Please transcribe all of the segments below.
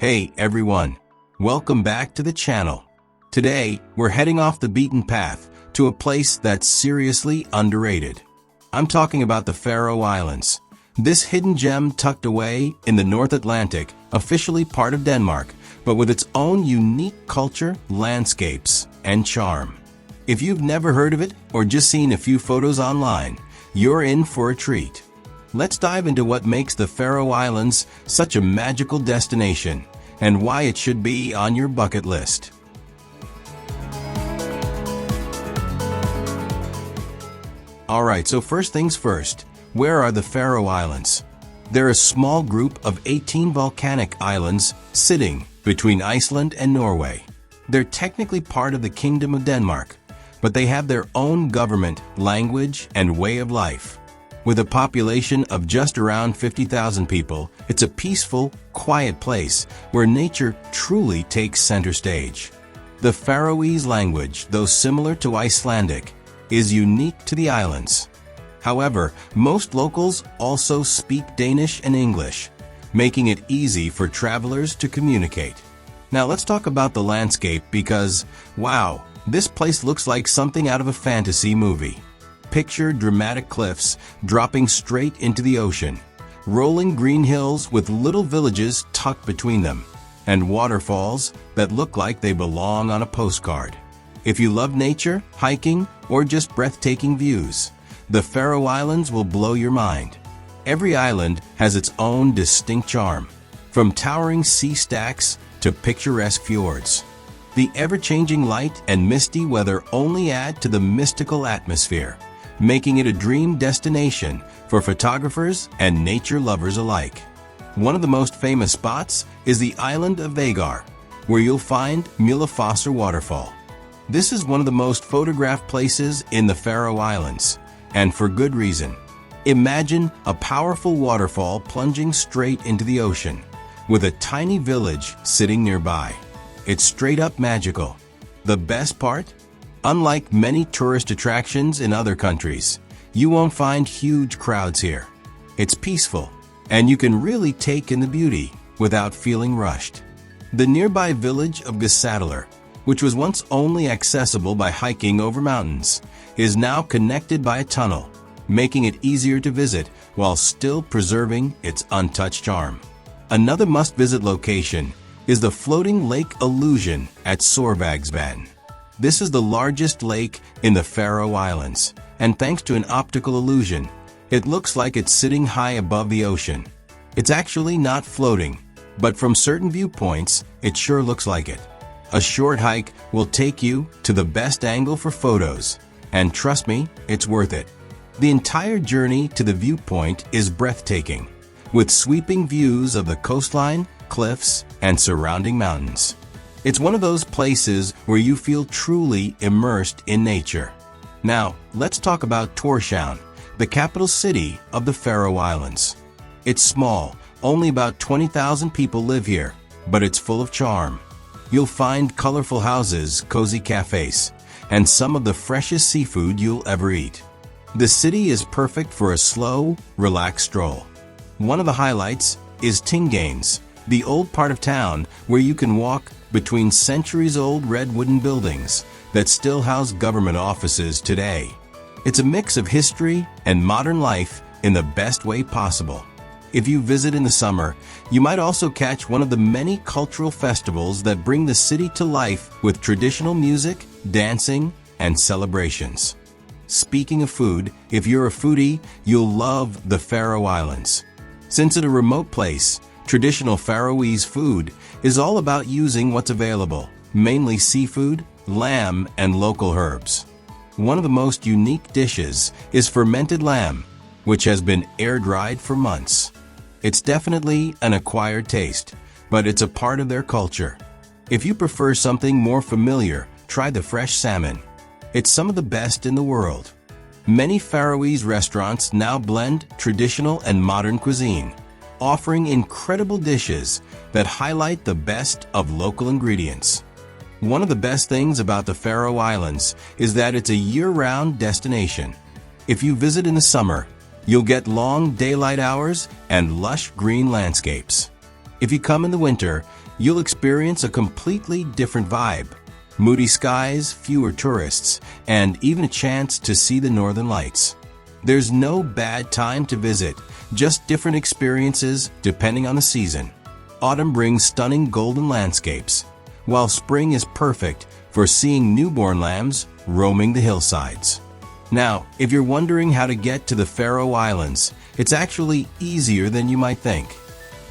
Hey everyone, welcome back to the channel. Today, we're heading off the beaten path to a place that's seriously underrated. I'm talking about the Faroe Islands. This hidden gem tucked away in the North Atlantic, officially part of Denmark, but with its own unique culture, landscapes, and charm. If you've never heard of it or just seen a few photos online, you're in for a treat. Let's dive into what makes the Faroe Islands such a magical destination and why it should be on your bucket list. Alright, so first things first, where are the Faroe Islands? They're a small group of 18 volcanic islands sitting between Iceland and Norway. They're technically part of the Kingdom of Denmark, but they have their own government, language, and way of life. With a population of just around 50,000 people, it's a peaceful, quiet place where nature truly takes center stage. The Faroese language, though similar to Icelandic, is unique to the islands. However, most locals also speak Danish and English, making it easy for travelers to communicate. Now let's talk about the landscape because, wow, this place looks like something out of a fantasy movie. Picture dramatic cliffs dropping straight into the ocean, rolling green hills with little villages tucked between them, and waterfalls that look like they belong on a postcard. If you love nature, hiking, or just breathtaking views, the Faroe Islands will blow your mind. Every island has its own distinct charm, from towering sea stacks to picturesque fjords. The ever-changing light and misty weather only add to the mystical atmosphere, making it a dream destination for photographers and nature lovers alike. One of the most famous spots is the island of Vágar, where you'll find 𝐂𝐴 waterfall. This is one of the most photographed places in the Faroe Islands, and for good reason. Imagine a powerful waterfall plunging straight into the ocean, with a tiny village sitting nearby. It's straight up magical. The best part? Unlike many tourist attractions in other countries, you won't find huge crowds here. It's peaceful, and you can really take in the beauty without feeling rushed. The nearby village of 𝐂𝐴𝐫𝐞, which was once only accessible by hiking over mountains, is now connected by a tunnel, making it easier to visit while still preserving its untouched charm. Another must-visit location is the floating lake illusion at 𝐂𝐸𝐫𝐞. This is the largest lake in the Faroe Islands, and thanks to an optical illusion, it looks like it's sitting high above the ocean. It's actually not floating, but from certain viewpoints, it sure looks like it. A short hike will take you to the best angle for photos, and trust me, it's worth it. The entire journey to the viewpoint is breathtaking, with sweeping views of the coastline, cliffs, and surrounding mountains. It's one of those places where you feel truly immersed in nature. Now, let's talk about Tórshavn, the capital city of the Faroe Islands. It's small, only about 20,000 people live here, but it's full of charm. You'll find colorful houses, cozy cafes, and some of the freshest seafood you'll ever eat. The city is perfect for a slow, relaxed stroll. One of the highlights is 𝐂𝐚𝐧𝐧𝐞𝐥, the old part of town where you can walk between centuries-old red wooden buildings that still house government offices today. It's a mix of history and modern life in the best way possible. If you visit in the summer, you might also catch one of the many cultural festivals that bring the city to life with traditional music, dancing, and celebrations. Speaking of food, if you're a foodie, you'll love the Faroe Islands. Since it's a remote place, traditional Faroese food is all about using what's available, mainly seafood, lamb, and local herbs. One of the most unique dishes is fermented lamb, which has been air-dried for months. It's definitely an acquired taste, but it's a part of their culture. If you prefer something more familiar, try the fresh salmon. It's some of the best in the world. Many Faroese restaurants now blend traditional and modern cuisine, offering incredible dishes that highlight the best of local ingredients. One of the best things about the Faroe Islands is that it's a year-round destination. If you visit in the summer, you'll get long daylight hours and lush green landscapes. If you come in the winter, you'll experience a completely different vibe. Moody skies, fewer tourists, and even a chance to see the northern lights. There's no bad time to visit, just different experiences depending on the season. Autumn brings stunning golden landscapes, while spring is perfect for seeing newborn lambs roaming the hillsides. Now, if you're wondering how to get to the Faroe Islands, it's actually easier than you might think.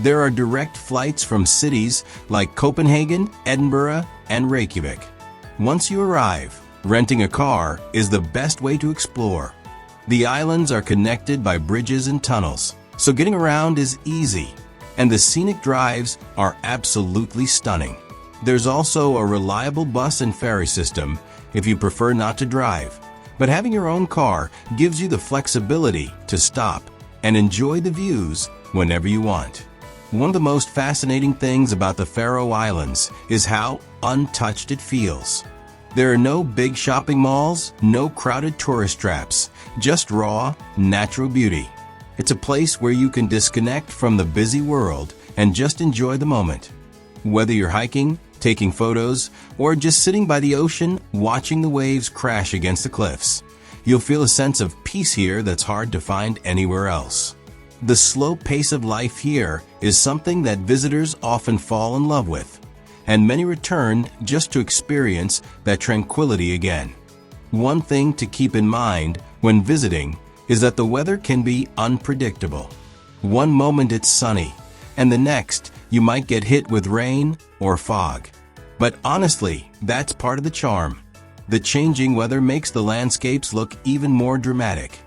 There are direct flights from cities like Copenhagen, Edinburgh, and Reykjavik. Once you arrive, renting a car is the best way to explore. The islands are connected by bridges and tunnels, so getting around is easy, and the scenic drives are absolutely stunning. There's also a reliable bus and ferry system if you prefer not to drive, but having your own car gives you the flexibility to stop and enjoy the views whenever you want. One of the most fascinating things about the Faroe Islands is how untouched it feels. There are no big shopping malls, no crowded tourist traps, just raw, natural beauty. It's a place where you can disconnect from the busy world and just enjoy the moment. Whether you're hiking, taking photos, or just sitting by the ocean watching the waves crash against the cliffs, you'll feel a sense of peace here that's hard to find anywhere else. The slow pace of life here is something that visitors often fall in love with, and many return just to experience that tranquility again. One thing to keep in mind when visiting is that the weather can be unpredictable. One moment it's sunny, and the next you might get hit with rain or fog. But honestly, that's part of the charm. The changing weather makes the landscapes look even more dramatic.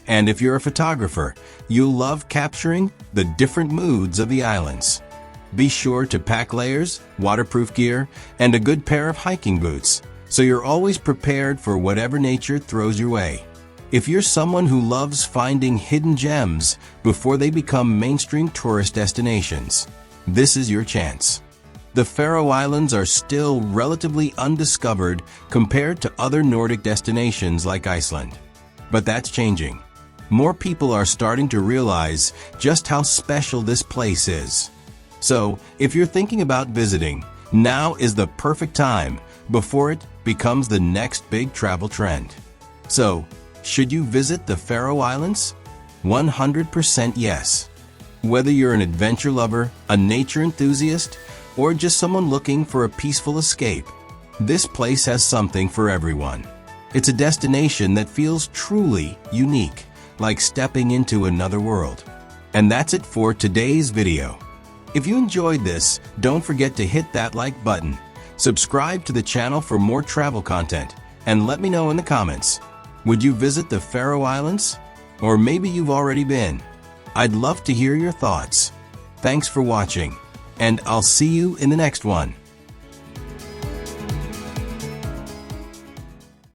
And if you're a photographer, you'll love capturing the different moods of the islands. Be sure to pack layers, waterproof gear, and a good pair of hiking boots, so you're always prepared for whatever nature throws your way. If you're someone who loves finding hidden gems before they become mainstream tourist destinations, this is your chance. The Faroe Islands are still relatively undiscovered compared to other Nordic destinations like Iceland. But that's changing. More people are starting to realize just how special this place is. So, if you're thinking about visiting, now is the perfect time before it becomes the next big travel trend. So, should you visit the Faroe Islands? 100% yes. Whether you're an adventure lover, a nature enthusiast, or just someone looking for a peaceful escape, this place has something for everyone. It's a destination that feels truly unique, like stepping into another world. And that's it for today's video. If you enjoyed this, don't forget to hit that like button, subscribe to the channel for more travel content, and let me know in the comments. Would you visit the Faroe Islands? Or maybe you've already been. I'd love to hear your thoughts. Thanks for watching, and I'll see you in the next one.